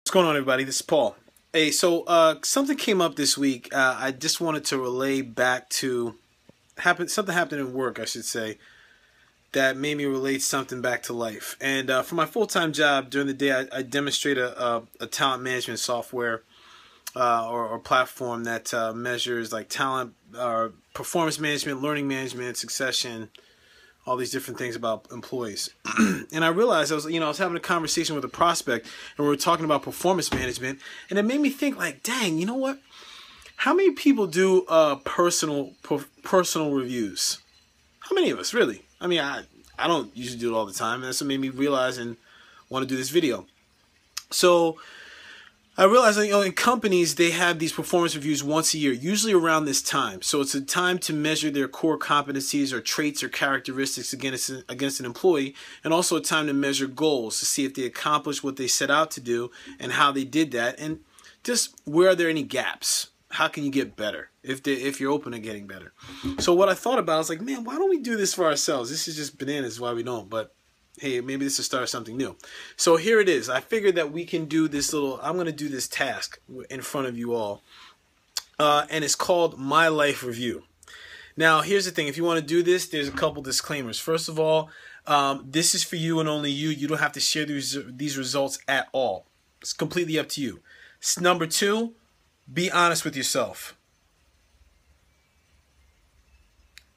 What's going on, everybody? This is Paul. Hey, so something came up this week. I just wanted to relay back to something happened in work, I should say, that made me relate something back to life. And for my full-time job during the day, I demonstrate a talent management software or platform that measures like talent, performance management, learning management, succession, all these different things about employees. And I realized I was having a conversation with a prospect, and we were talking about performance management, and it made me think, like, dang, you know what? How many people do personal reviews? How many of us, really? I mean, I don't usually do it all the time, and that's what made me realize and want to do this video. So I realized that, in companies, they have these performance reviews once a year, usually around this time. So it's a time to measure their core competencies or traits or characteristics against an employee, and also a time to measure goals to see if they accomplished what they set out to do and how they did that, and just where are there any gaps? How can you get better if you're open to getting better? So what I thought about, I was like, man, why don't we do this for ourselves? This is just bananas why we don't, but hey, maybe this will start something new. So here it is. I figured that we can do this I'm going to do this task in front of you all. And it's called My Life Review. Now, here's the thing. If you want to do this, there's a couple disclaimers. First of all, this is for you and only you. You don't have to share these results at all. It's completely up to you. Number two, be honest with yourself.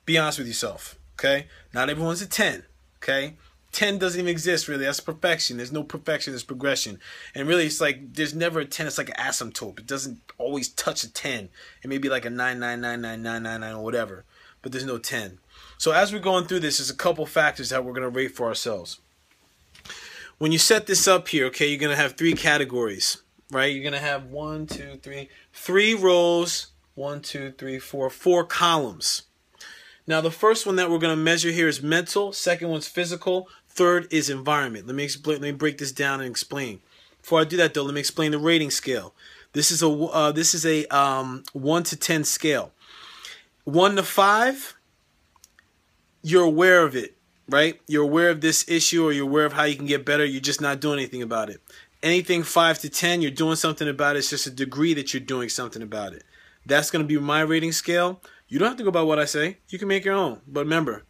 Be honest with yourself, okay? Not everyone's a 10, okay? 10 doesn't even exist, really. That's perfection. There's no perfection. There's progression. And really, it's like there's never a 10. It's like an asymptote. It doesn't always touch a 10. It may be like a 9.9999999 or whatever, but there's no 10. So as we're going through this, there's a couple factors that we're going to rate for ourselves. When you set this up here, okay, you're going to have 3 categories, right? You're going to have 3 rows, 4 columns. Now, the first one that we're going to measure here is mental. Second one's physical. Third is environment. Let me break this down and explain. Before I do that, though, let me explain the rating scale. This is a 1 to 10 scale. 1 to 5, you're aware of it, right? You're aware of this issue, or you're aware of how you can get better. You're just not doing anything about it. Anything 5 to 10, you're doing something about it. It's just a degree that you're doing something about it. That's going to be my rating scale. You don't have to go by what I say. You can make your own. But remember,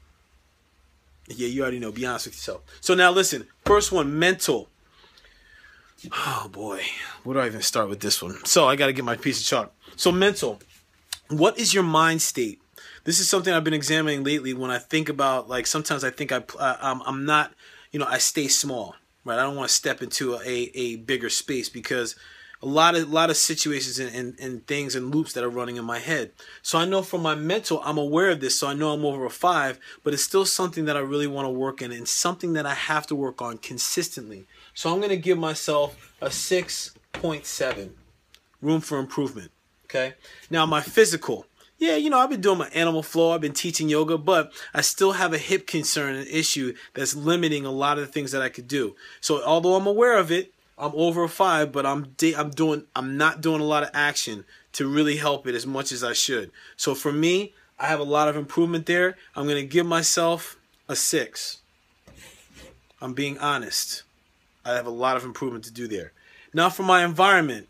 yeah, you already know. Be honest with yourself. So now listen. First one, mental. Oh, boy. Where do I even start with this one? So I got to get my piece of chalk. So mental. What is your mind state? This is something I've been examining lately when I think about, like, sometimes I think I'm not, I stay small, right? I don't want to step into a bigger space because a lot of situations and things and loops that are running in my head. So I know from my mental, I'm aware of this, so I know I'm over a 5, but it's still something that I really want to work in and something that I have to work on consistently. So I'm going to give myself a 6.7, room for improvement, okay? Now, my physical. Yeah, I've been doing my animal flow, I've been teaching yoga, but I still have a hip concern, an issue that's limiting a lot of the things that I could do. So although I'm aware of it, I'm over a 5, but I'm not doing a lot of action to really help it as much as I should. So for me, I have a lot of improvement there. I'm going to give myself a 6. I'm being honest. I have a lot of improvement to do there. Now for my environment.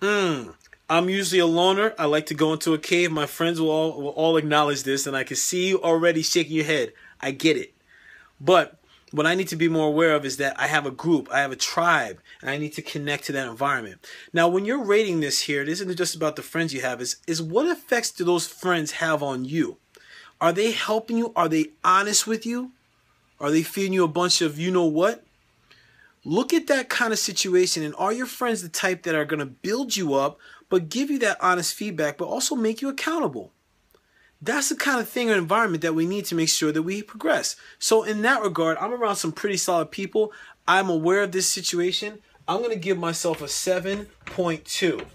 I'm usually a loner. I like to go into a cave. My friends will all acknowledge this, and I can see you already shaking your head. I get it. But what I need to be more aware of is that I have a group, I have a tribe, and I need to connect to that environment. Now, when you're rating this here, it isn't just about the friends you have. Is what effects do those friends have on you? Are they helping you? Are they honest with you? Are they feeding you a bunch of you-know-what? Look at that kind of situation, and are your friends the type that are going to build you up, but give you that honest feedback, but also make you accountable? That's the kind of thing or environment that we need to make sure that we progress. So in that regard, I'm around some pretty solid people. I'm aware of this situation. I'm going to give myself a 7.2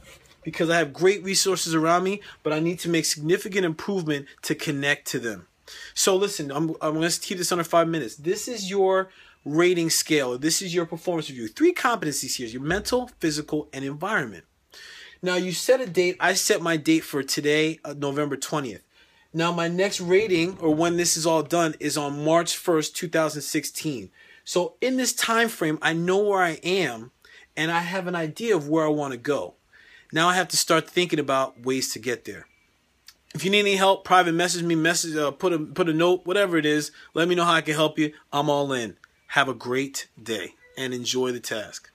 because I have great resources around me, but I need to make significant improvement to connect to them. So listen, I'm going to keep this under 5 minutes. This is your rating scale. This is your performance review. 3 competencies here: your mental, physical, and environment. Now you set a date. I set my date for today, November 20th. Now, my next rating, or when this is all done, is on March 1st, 2016. So in this time frame, I know where I am, and I have an idea of where I want to go. Now I have to start thinking about ways to get there. If you need any help, private message me, put a note, whatever it is. Let me know how I can help you. I'm all in. Have a great day and enjoy the task.